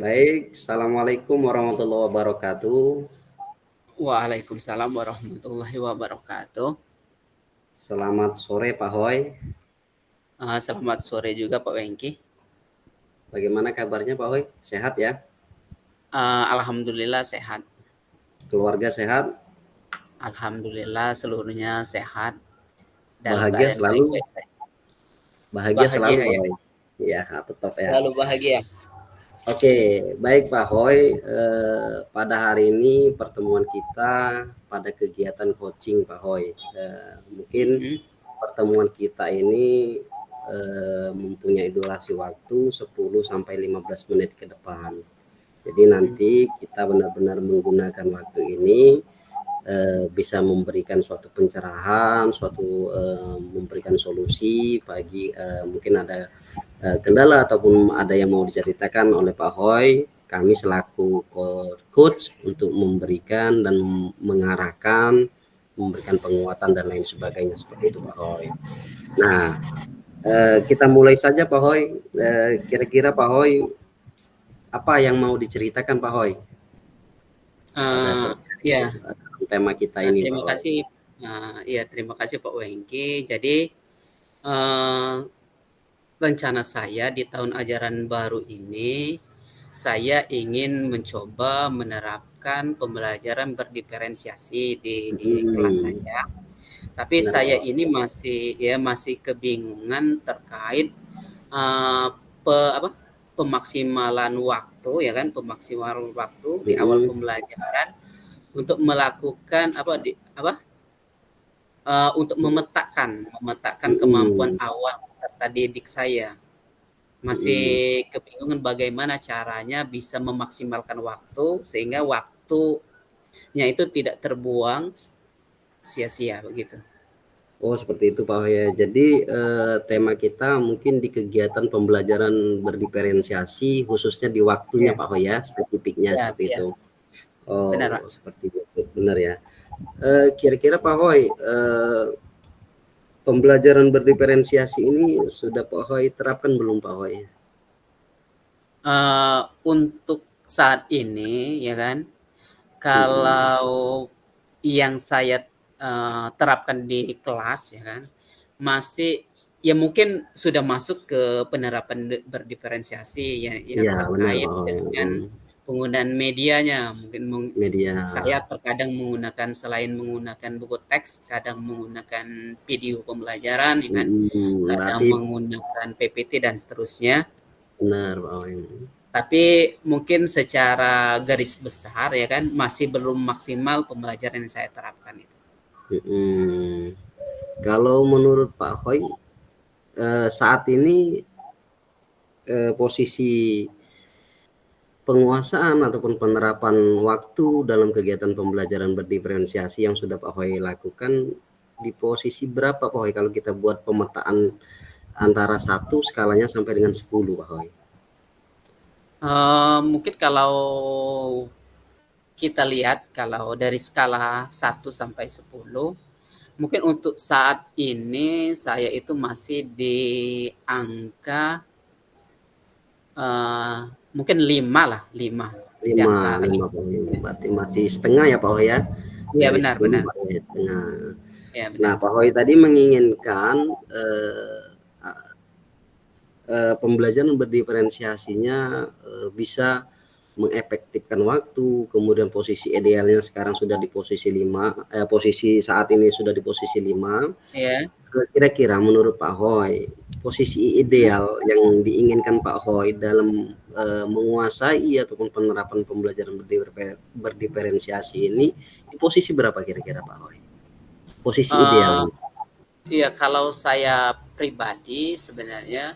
Baik, assalamualaikum warahmatullahi wabarakatuh. Waalaikumsalam warahmatullahi wabarakatuh. Selamat sore Pak Hoy. Selamat sore juga Pak Wengki. Bagaimana kabarnya Pak Hoy? Sehat ya? Alhamdulillah sehat. Keluarga sehat? Alhamdulillah seluruhnya sehat dalam Bahagia keadaan selalu? baik-baik saja. Bahagia selalu Bahagia Pak ya, Hoy. Ya, tetap ya. selalu bahagia. Oke, baik Pak Hoy. Pada hari ini pertemuan kita pada kegiatan coaching Pak Hoy. Mungkin Mhm. pertemuan kita ini mempunyai durasi waktu 10 sampai 15 menit ke depan. Jadi nanti kita benar-benar menggunakan waktu ini bisa memberikan suatu pencerahan, memberikan solusi bagi mungkin ada kendala ataupun ada yang mau diceritakan oleh Pak Hoy. Kami selaku coach untuk memberikan dan mengarahkan, memberikan penguatan dan lain sebagainya seperti itu Pak Hoy. Nah, kita mulai saja Pak Hoy. Kira-kira Pak Hoy apa yang mau diceritakan Pak Hoy pada Eh, sore hari ini, ya, tema kita ini Pak terima Hoy? kasih. Ya, terima kasih Pak Wengki. Jadi eh, rencana saya di tahun ajaran baru ini, saya ingin mencoba menerapkan pembelajaran berdiferensiasi di kelas Hmm, saya. Tapi benar Pak saya Hoy. ini masih kebingungan terkait eh, apa pemaksimalan waktu ya kan, pemaksimalan waktu di awal Hmm, pembelajaran untuk melakukan untuk memetakan kemampuan hmm, awal peserta didik saya. Masih hmm. kebingungan bagaimana caranya bisa memaksimalkan waktu sehingga waktunya itu tidak terbuang sia-sia begitu. Oh seperti itu Pak Hoy ya. Jadi tema kita mungkin di kegiatan pembelajaran berdiferensiasi khususnya di waktunya Ya, Pak Hoy ya, spesifiknya ya, seperti ya, itu. benar Oh Pak. seperti itu, benar ya. Kira-kira Pak Hoy, pembelajaran berdiferensiasi ini sudah Pak Hoy terapkan belum Pak Hoy? Untuk saat ini ya kan, Hmm, kalau yang saya, terapkan di kelas ya kan, masih ya mungkin sudah masuk ke penerapan berdiferensiasi ya yang iya benar terkait Pak Hoy. dengan penggunaan medianya. Mungkin saya Media. terkadang menggunakan selain menggunakan buku teks, kadang menggunakan video pembelajaran ya kan, kadang Berarti menggunakan PPT dan seterusnya. benar Pak Hoy. Tapi mungkin secara garis besar ya kan, masih belum maksimal pembelajaran yang saya terapkan itu. Mhm. Kalau menurut Pak Hoy, saat ini, posisi penguasaan ataupun penerapan waktu dalam kegiatan pembelajaran berdiferensiasi yang sudah Pak Hoy lakukan, di posisi berapa Pak Hoy kalau kita buat pemetaan antara 1 skalanya sampai dengan 10 Pak Hoy? Mungkin kalau kita lihat kalau dari skala 1 sampai 10, mungkin untuk saat ini saya itu masih di angka, eee, mungkin 5 lah, 5 di 5, angka 5 Pak 5. Hoy, berarti masih setengah ya Pak Hoy ya? Iya Dari benar 10 benar. Pak Hoy setengah. Iya Nah benar. Pak Hoy tadi menginginkan, pembelajaran berdiferensiasinya bisa mengefektifkan waktu, kemudian posisi idealnya sekarang sudah di posisi 5, posisi saat ini sudah di posisi 5. Iya, Kira-kira menurut Pak Hoy, posisi mhm. ideal yang diinginkan Pak Hoy dalam menguasai ataupun penerapan pembelajaran berdiferensiasi ini di posisi berapa kira-kira Pak Hoy? Posisi Eee, idealnya? iya kalau saya pribadi sebenarnya,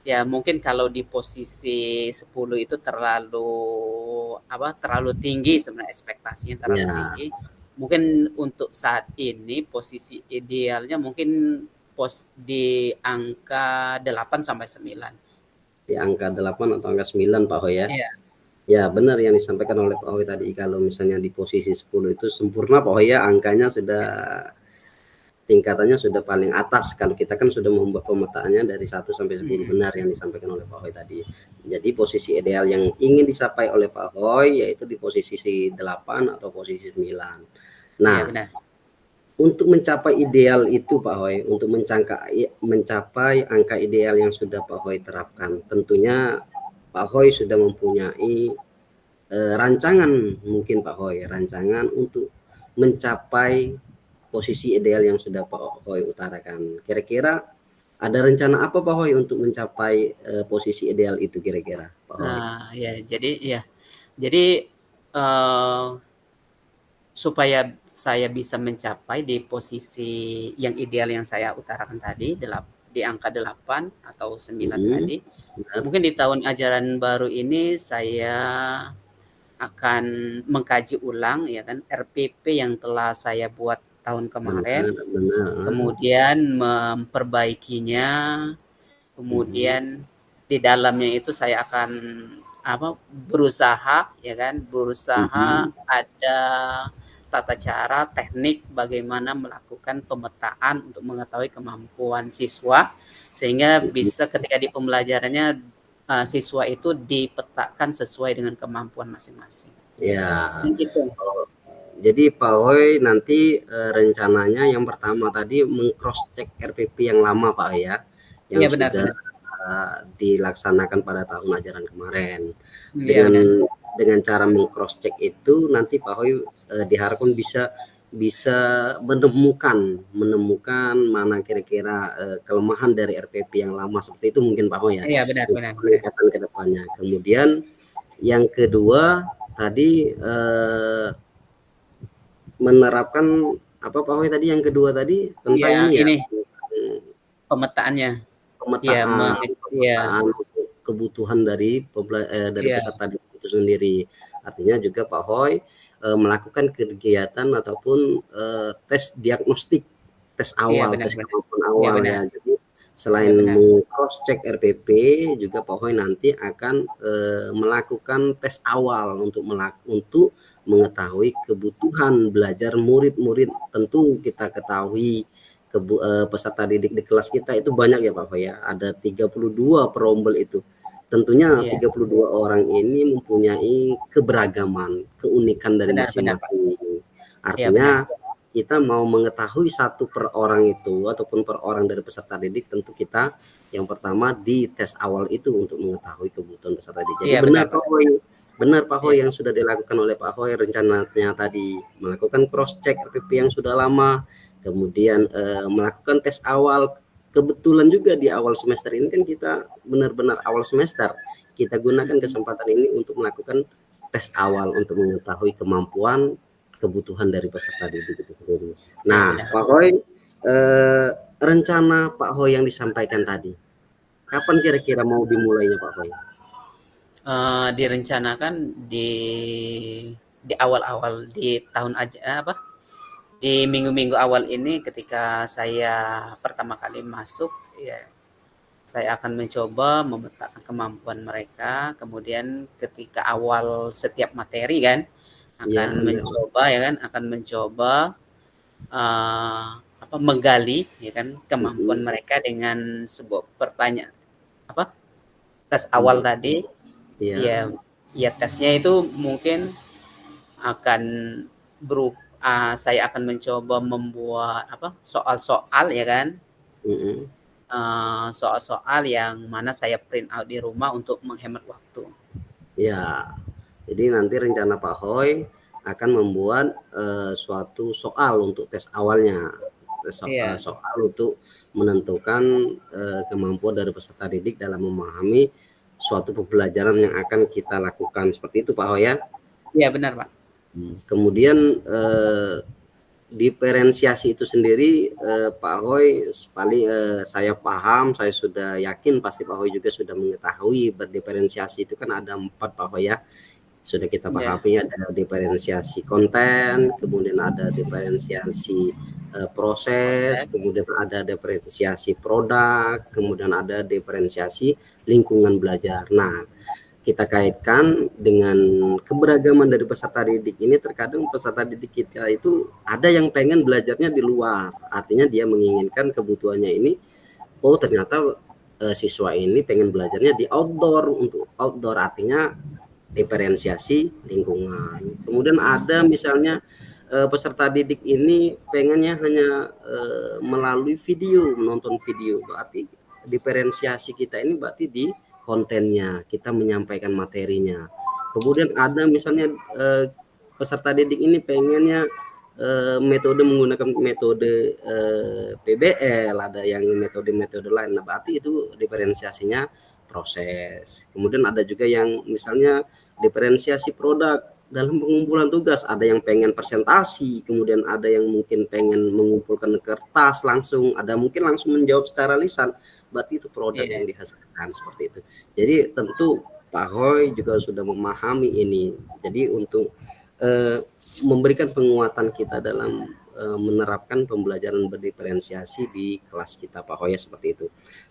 ya mungkin kalau di posisi 10 itu terlalu tinggi sebenarnya ekspektasinya terlalu Ya, tinggi. Mungkin untuk saat ini posisi idealnya mungkin di angka 8 sampai 9. di angka 8 atau angka 9 Pak Hoy ya? Iya, Ya benar yang disampaikan oleh Pak Hoy tadi, kalau misalnya di posisi 10 itu sempurna Pak Hoy ya, angkanya sudah tingkatannya sudah paling atas. Kalau kita kan sudah membuat pemetaannya dari 1 sampai 10 benar yang disampaikan oleh Pak Hoy tadi. Jadi posisi ideal yang ingin dicapai oleh Pak Hoy yaitu di posisi 8 atau posisi 9. Iya, Nah, benar. untuk mencapai ideal itu Pak Hoy, untuk mencapai angka ideal yang sudah Pak Hoy terapkan, tentunya Pak Hoy sudah mempunyai rancangan mungkin Pak Hoy, rancangan untuk mencapai posisi ideal yang sudah Pak Hoy utarakan. Kira-kira ada rencana apa Pak Hoy untuk mencapai posisi ideal itu kira-kira Pak Hoy? Nah, ya. Jadi eh, supaya saya bisa mencapai di posisi yang ideal yang saya utarakan tadi, di angka 8 atau 9 Mm-mm, tadi, benar, mungkin di tahun ajaran baru ini saya akan mengkaji ulang ya kan RPP yang telah saya buat tahun kemarin, benar, benar. kemudian memperbaikinya, Mm-mm, kemudian di dalamnya itu saya akan berusaha ya kan, berusaha mm-mm, ada tata cara teknik bagaimana melakukan pemetaan untuk mengetahui kemampuan siswa sehingga mm-mm. bisa ketika di pembelajarannya siswa itu dipetakan sesuai dengan kemampuan masing-masing. Ya. Gitu. Oh, jadi Pak Hoy nanti rencananya yang pertama tadi meng-cross check RPP yang lama Pak ya, yang Iya sudah benar-benar. dilaksanakan pada tahun ajaran kemarin. Iya Dengan benar. dengan cara meng-cross check itu nanti Pak Hoy diharapkan bisa bisa menemukan mana kira-kira kelemahan dari RPP yang lama seperti itu mungkin Pak Hoy ya, Iya benar untuk benar benar. peningkatan ke depannya. Kemudian yang kedua tadi menerapkan apa Pak Hoy tadi yang kedua tadi tentang Iya ini ya, ini tentang pemetaannya. Iya pemetaan iya pemetaan kebutuhan dari iya peserta didik itu sendiri. Artinya juga Pak Hoy melakukan kegiatan ataupun tes diagnostik, tes iya awal, benar tes benar. kemampuan Iya awal benar. ya. Jadi Iya selain benar. cross check RPP juga Pak Hoy nanti akan melakukan tes awal untuk mengetahui kebutuhan belajar murid-murid. Tentu kita ketahui peserta didik di kelas kita itu banyak ya Pak Hoy ya, ada 32 perombel itu. Tentunya Iya, 32 orang ini mempunyai keberagaman, keunikan dari benar benar, Pak. masing-masing. Iya benar. Artinya kita mau mengetahui satu per orang itu ataupun per orang dari peserta didik, tentu kita yang pertama di tes awal itu untuk mengetahui kebutuhan peserta didik. Jadi Iya benar benar Pak benar. Hoy, benar Pak Iya Hoy yang sudah dilakukan oleh Pak Hoy rencananya tadi melakukan cross check RPP yang sudah lama, kemudian melakukan tes awal. Kebetulan juga di awal semester ini kan kita benar-benar awal semester, kita gunakan mhm. kesempatan ini untuk melakukan tes awal untuk mengetahui kemampuan kebutuhan dari peserta didik itu sendiri. Iya Nah, benar. Pak Hoy, rencana Pak Hoy yang disampaikan tadi, kapan kira-kira mau dimulainya Pak Hoy? Direncanakan di awal-awal di tahun aja di minggu-minggu awal ini ketika saya pertama kali masuk, ya saya akan mencoba memetakan kemampuan mereka, kemudian ketika awal setiap materi kan, akan Ya, benar. mencoba ya kan, akan mencoba, menggali ya kan, kemampuan Mhm, mereka dengan sebuah pertanyaan apa, tes awal mhm, tadi, iya, ya ya tesnya itu mungkin akan saya akan mencoba membuat soal-soal ya kan, mhm. soal-soal yang mana saya print out di rumah untuk menghemat waktu. Ya, jadi nanti rencana Pak Hoy akan membuat suatu soal untuk tes awalnya, Iya soal untuk menentukan kemampuan dari peserta didik dalam memahami suatu pembelajaran yang akan kita lakukan seperti itu Pak Hoy ya. iya benar, Pak. Kemudian diferensiasi itu sendiri Pak Hoy paling saya paham, saya sudah yakin pasti Pak Hoy juga sudah mengetahui berdiferensiasi itu kan ada 4 Pak Hoy ya. Sudah kita Iya, pahami ada diferensiasi konten, kemudian ada diferensiasi proses, proses. kemudian ada diferensiasi produk, kemudian ada diferensiasi lingkungan belajar. Nah, kita kaitkan dengan keberagaman dari peserta didik ini, terkadang peserta didik kita itu ada yang pengen belajarnya di luar. Artinya dia menginginkan kebutuhannya ini, oh ternyata siswa ini pengen belajarnya di outdoor. Untuk outdoor artinya diferensiasi lingkungan. Kemudian ada misalnya peserta didik ini pengennya hanya melalui video, menonton video. Berarti diferensiasi kita ini berarti di kontennya, kita menyampaikan materinya. Kemudian ada misalnya peserta didik ini pengennya metode menggunakan metode PBL, ada yang metode-metode lain. Nah, berarti itu diferensiasinya proses. Kemudian ada juga yang misalnya diferensiasi produk dalam pengumpulan tugas, ada yang pengen presentasi, kemudian ada yang mungkin pengen mengumpulkan kertas langsung, ada mungkin langsung menjawab secara lisan. Berarti itu produk Iya. yang dihasilkan seperti itu. Jadi tentu Pak Hoy juga sudah memahami ini. Jadi untuk memberikan penguatan kita dalam menerapkan pembelajaran berdiferensiasi di kelas kita, Pak Hoy, seperti itu.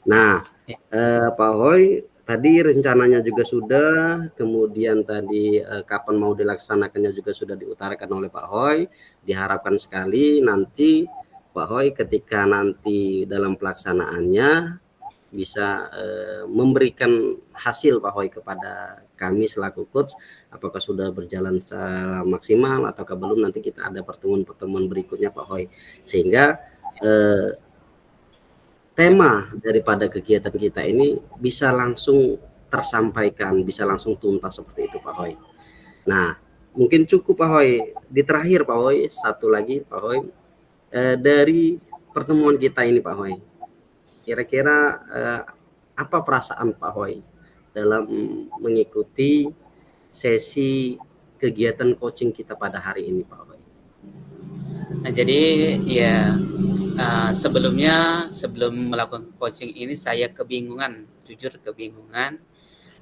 Nah, Iya. Pak Hoy, tadi rencananya juga sudah, kemudian tadi kapan mau dilaksanakannya juga sudah diutarakan oleh Pak Hoy. Diharapkan sekali nanti Pak Hoy ketika nanti dalam pelaksanaannya bisa memberikan hasil Pak Hoy kepada kami selaku coach, apakah sudah berjalan secara maksimal ataukah belum. Nanti kita ada pertemuan-pertemuan berikutnya Pak Hoy, sehingga tema daripada kegiatan kita ini bisa langsung tersampaikan, bisa langsung tuntas seperti itu Pak Hoy. Nah, mungkin cukup Pak Hoy. Di terakhir Pak Hoy, satu lagi Pak Hoy, dari pertemuan kita ini Pak Hoy, kira-kira apa perasaan Pak Hoy dalam mengikuti sesi kegiatan coaching kita pada hari ini Pak Hoy? Nah, jadi ya sebelum melakukan coaching ini saya kebingungan, jujur kebingungan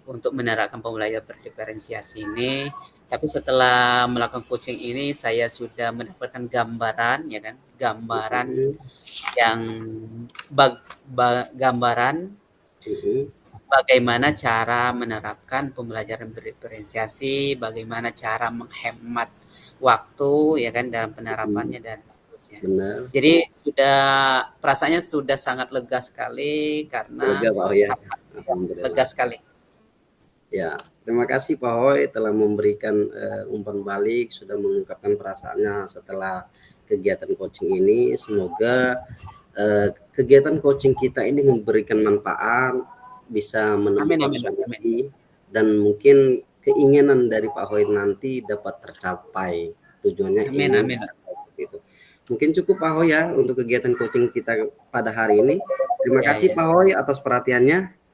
untuk menerapkan pembelajaran berdiferensiasi ini. Tapi setelah melakukan coaching ini saya sudah mendapatkan gambaran, ya kan, gambaran yang gambaran bagaimana cara menerapkan pembelajaran berdiferensiasi, bagaimana cara menghemat waktu, ya kan, dalam penerapannya dan seterusnya. Benar. Jadi perasaannya sudah sangat lega sekali karena Lega Pak Hoy ya. Alhamdulillah. lega sekali. Ya, terima kasih Pak Hoy telah memberikan umpan balik, sudah mengungkapkan perasaannya setelah kegiatan coaching ini. Semoga kegiatan coaching kita ini memberikan manfaat, bisa menemukan solusi, dan mungkin keinginan dari Pak Hoy nanti dapat tercapai. Tujuannya Amin. Seperti itu. Mungkin cukup Pak Hoy ya untuk kegiatan coaching kita pada hari ini. Terima kasih Pak Hoy atas perhatiannya.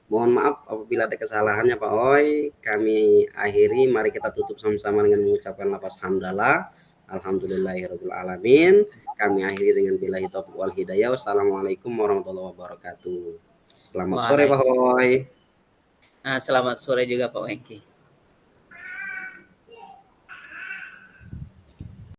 Mohon maaf apabila ada kesalahannya Pak Hoy. Kami akhiri, mari kita tutup sama-sama dengan mengucapkan lafaz hamdalah. Alhamdulillahirabbil alamin. Kami akhiri dengan billahi taufiq wal hidayah. Wassalamualaikum warahmatullahi wabarakatuh. Selamat sore Pak Hoy. Selamat sore juga Pak Wengki.